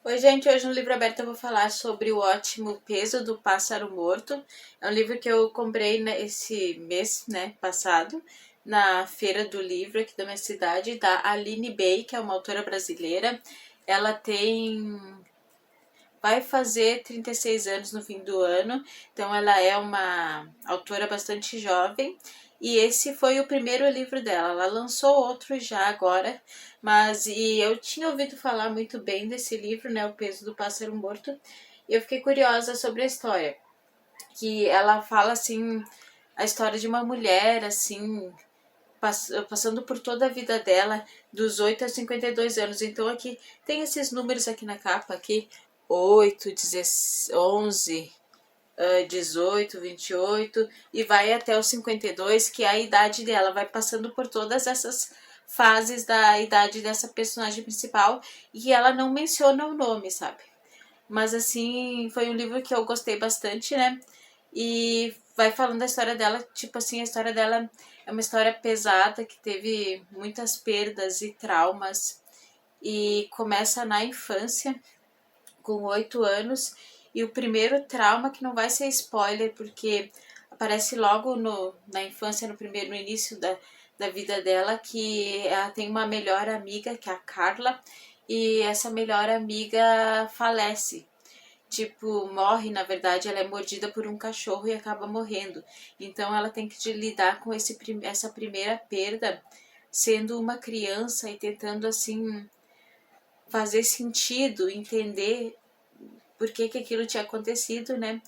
Oi, gente, hoje no Livro Aberto eu vou falar sobre o ótimo Peso do Pássaro Morto. É um livro que eu comprei esse mês, passado, na Feira do Livro aqui da minha cidade, da Aline Bey, que é uma autora brasileira. Ela vai fazer 36 anos no fim do ano, então ela é uma autora bastante jovem. E esse foi o primeiro livro dela. Ela lançou outro já agora, e eu tinha ouvido falar muito bem desse livro, né, O Peso do Pássaro Morto, e eu fiquei curiosa sobre a história, que ela fala assim a história de uma mulher assim passando por toda a vida dela, dos 8 a 52 anos. Então aqui tem esses números aqui na capa aqui, 8, 11, 18, 28 e vai até os 52, que é a idade dela, vai passando por todas essas fases da idade dessa personagem principal e ela não menciona o nome, sabe? Mas assim, foi um livro que eu gostei bastante, né? E vai falando da história dela, tipo assim, a história dela é uma história pesada, que teve muitas perdas e traumas. E começa na infância, com 8 anos. E o primeiro trauma, que não vai ser spoiler, porque aparece logo na infância, no início da vida dela, que ela tem uma melhor amiga, que é a Carla, e essa melhor amiga falece. Tipo, morre, na verdade, ela é mordida por um cachorro e acaba morrendo. Então ela tem que lidar com essa primeira perda, sendo uma criança e tentando, assim, fazer sentido, entender por que aquilo tinha acontecido, né?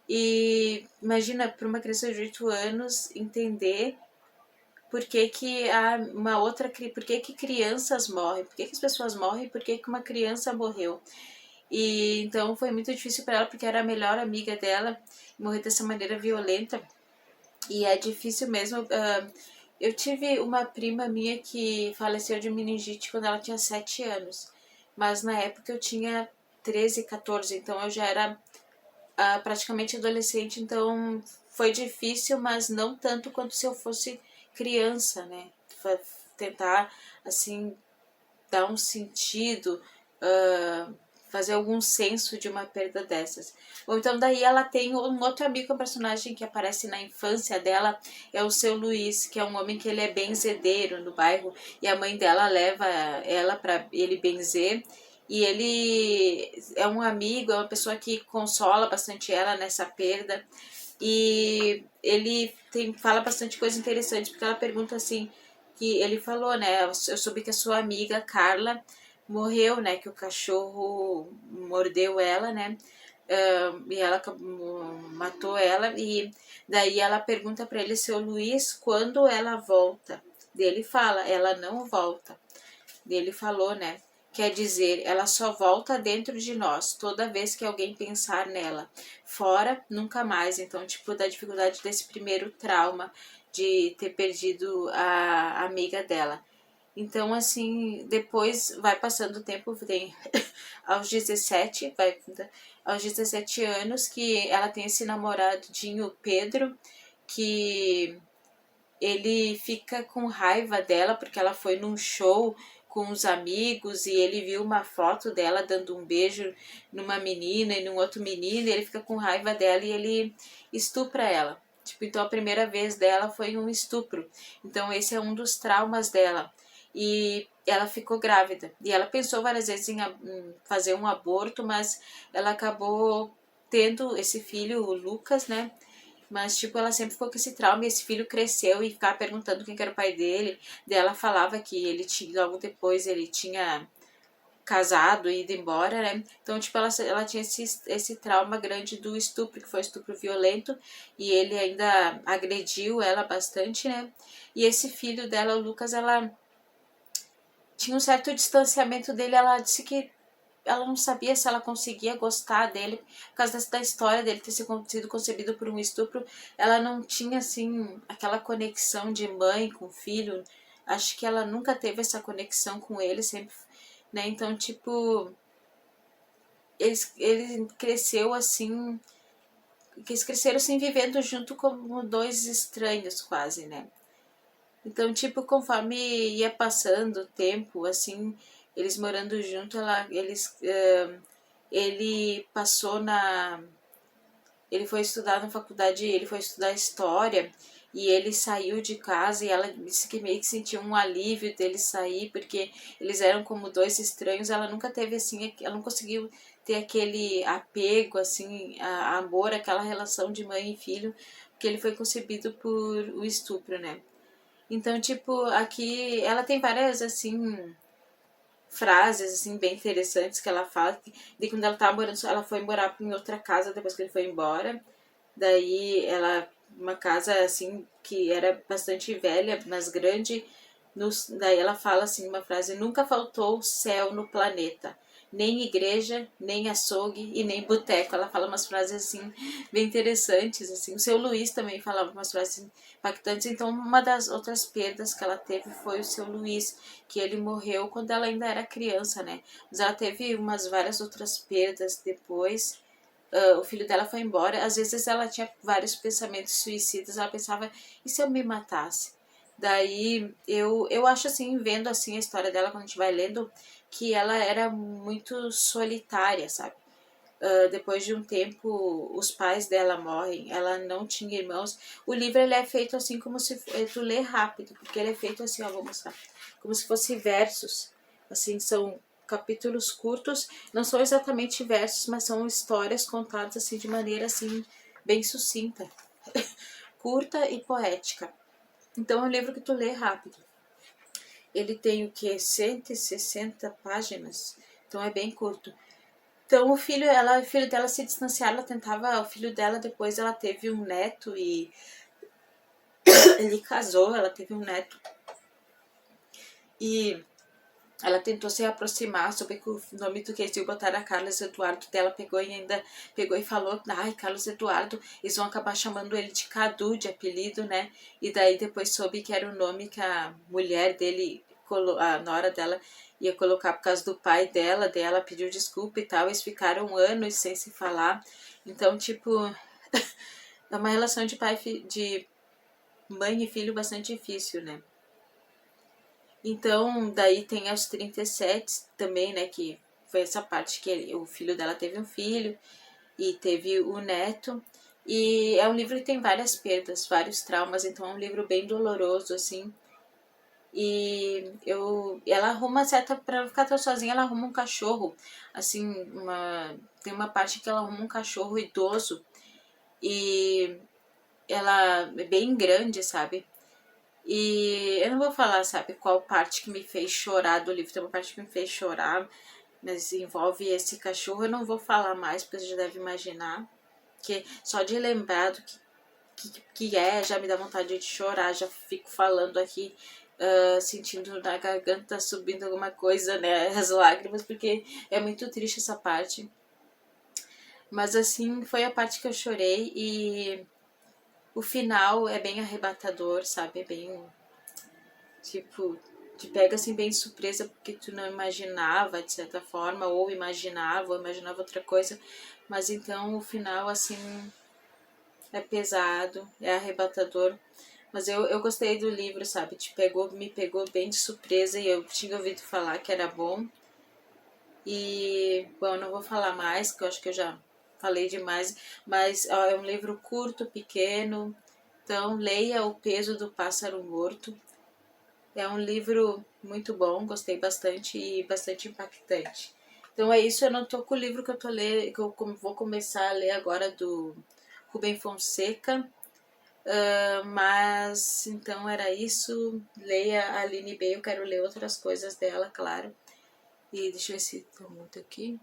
E imagina, para uma criança de 8 anos, entender por que que por que que crianças morrem, por que que as pessoas morrem, por que que uma criança morreu. E então foi muito difícil para ela, porque era a melhor amiga dela, morrer dessa maneira violenta. E é difícil mesmo. Eu tive uma prima minha que faleceu de meningite quando ela tinha 7 anos. Mas na época eu tinha 13, 14, então eu já era praticamente adolescente, então foi difícil, mas não tanto quanto se eu fosse criança, né? Tentar, assim, dar um sentido, fazer algum senso de uma perda dessas. Ou então daí ela tem um outro amigo, um personagem que aparece na infância dela, é o seu Luiz, que é um homem que ele é benzedeiro no bairro, e a mãe dela leva ela para ele benzer, e ele é um amigo, é uma pessoa que consola bastante ela nessa perda, e ele fala bastante coisa interessante, porque ela pergunta assim, que ele falou, né, eu soube que a sua amiga Carla morreu, né, que o cachorro mordeu ela, né, e ela matou ela, e daí ela pergunta para ele, seu Luiz, quando ela volta? Dele fala, ela não volta. Dele falou, né, quer dizer, ela só volta dentro de nós, toda vez que alguém pensar nela. Fora, nunca mais. Então, tipo, da dificuldade desse primeiro trauma de ter perdido a amiga dela. Então, assim, depois vai passando o tempo, tem aos 17, aos 17 anos, que ela tem esse namoradinho Pedro, que ele fica com raiva dela porque ela foi num show com os amigos e ele viu uma foto dela dando um beijo numa menina e num outro menino, e ele fica com raiva dela e ele estupra ela. Tipo, então a primeira vez dela foi um estupro. Então esse é um dos traumas dela. E ela ficou grávida. E ela pensou várias vezes em fazer um aborto, mas ela acabou tendo esse filho, o Lucas, né? Mas, tipo, ela sempre ficou com esse trauma e esse filho cresceu e ficava perguntando quem que era o pai dele. Daí ela falava que ele tinha, logo depois ele tinha casado e ido embora, né? Então, tipo, ela tinha esse trauma grande do estupro, que foi estupro violento, e ele ainda agrediu ela bastante, né? E esse filho dela, o Lucas, ela tinha um certo distanciamento dele, ela disse que ela não sabia se ela conseguia gostar dele por causa da história dele ter sido concebido por um estupro. Ela não tinha, assim, aquela conexão de mãe com filho. Acho que ela nunca teve essa conexão com ele, sempre, né? Então, tipo, ele cresceu assim, que eles cresceram assim, vivendo junto como dois estranhos quase, né? Então, tipo, conforme ia passando o tempo, assim, eles morando junto, ele passou ele foi estudar na faculdade, ele foi estudar história e ele saiu de casa e ela disse que meio que sentiu um alívio dele sair, porque eles eram como dois estranhos, ela nunca teve assim, ela não conseguiu ter aquele apego, assim, a amor, aquela relação de mãe e filho, porque ele foi concebido por o estupro, né? Então, tipo, aqui ela tem várias, assim, frases, assim, bem interessantes que ela fala, de quando ela tava morando, ela foi morar em outra casa depois que ele foi embora, daí ela, uma casa, assim, que era bastante velha, mas grande, daí ela fala, assim, uma frase, nunca faltou céu no planeta, nem igreja, nem açougue e nem boteco. Ela fala umas frases, assim, bem interessantes, assim. O seu Luiz também falava umas frases impactantes. Então, uma das outras perdas que ela teve foi o seu Luiz, que ele morreu quando ela ainda era criança, né? Mas ela teve várias outras perdas depois. O filho dela foi embora. Às vezes ela tinha vários pensamentos suicidas. Ela pensava, e se eu me matasse? Daí eu acho assim, vendo assim a história dela, quando a gente vai lendo, que ela era muito solitária, sabe? Depois de um tempo, os pais dela morrem, ela não tinha irmãos. O livro ele é feito assim como se tu lê rápido, porque ele é feito assim, ó, vou mostrar, como se fosse versos. Assim, são capítulos curtos, não são exatamente versos, mas são histórias contadas assim de maneira assim bem sucinta, curta e poética. Então é um livro que tu lê rápido. Ele tem o que? 160 páginas, então é bem curto. Então o filho dela se distanciaram, ela tentava, o filho dela depois ela teve um neto e ele casou, ela teve um neto e ela tentou se aproximar, soube que o nome do que eles botaram a Carlos Eduardo dela, pegou e falou, ai, Carlos Eduardo, eles vão acabar chamando ele de Cadu, de apelido, né? E daí depois soube que era o nome que a mulher dele, a nora dela, ia colocar por causa do pai dela, daí ela pediu desculpa e tal, eles ficaram anos sem se falar. Então, tipo, é uma relação de mãe e filho bastante difícil, né? Então, daí tem aos 37 também, né, que foi essa parte que o filho dela teve um filho e teve o neto. E é um livro que tem várias perdas, vários traumas, então é um livro bem doloroso, assim. E ela arruma certa, pra não ficar tão sozinha, ela arruma um cachorro, assim, tem uma parte que ela arruma um cachorro idoso e ela é bem grande, sabe? E eu não vou falar, sabe, qual parte que me fez chorar do livro. Tem uma parte que me fez chorar, mas envolve esse cachorro. Eu não vou falar mais, porque você já deve imaginar. Que só de lembrar do que é, já me dá vontade de chorar. Já fico falando aqui, sentindo na garganta subindo alguma coisa, né, as lágrimas, porque é muito triste essa parte. Mas assim, foi a parte que eu chorei e o final é bem arrebatador, sabe? É bem, tipo, te pega assim bem de surpresa porque tu não imaginava de certa forma, ou imaginava outra coisa, mas então o final assim é pesado, é arrebatador. Mas eu gostei do livro, sabe? Me pegou bem de surpresa e eu tinha ouvido falar que era bom. E, bom, não vou falar mais, porque eu acho que eu já falei demais, mas ó, é um livro curto, pequeno, então leia O Peso do Pássaro Morto. É um livro muito bom, gostei bastante e bastante impactante. Então é isso, eu não tô com o livro que eu tô lendo, que eu vou começar a ler agora do Rubem Fonseca, mas então era isso. Leia a Aline B, eu quero ler outras coisas dela, claro. E deixa eu ver se tá muito aqui.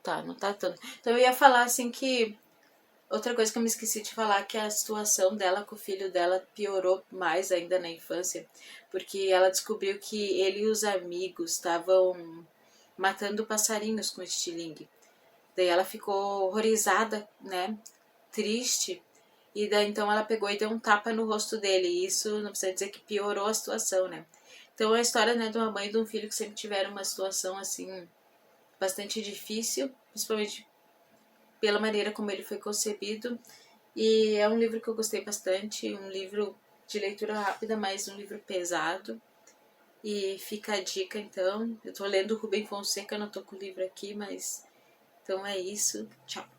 Tá, não tá tanto. Então eu ia falar assim que outra coisa que eu me esqueci de falar é que a situação dela com o filho dela piorou mais ainda na infância, porque ela descobriu que ele e os amigos estavam matando passarinhos com estilingue. Daí ela ficou horrorizada, né? Triste. E daí então ela pegou e deu um tapa no rosto dele. E isso não precisa dizer que piorou a situação, né? Então é a história, né, de uma mãe e de um filho que sempre tiveram uma situação assim bastante difícil, principalmente pela maneira como ele foi concebido. E é um livro que eu gostei bastante, um livro de leitura rápida, mas um livro pesado. E fica a dica, então. Eu tô lendo o Rubem Fonseca, não tô com o livro aqui, mas... Então é isso. Tchau.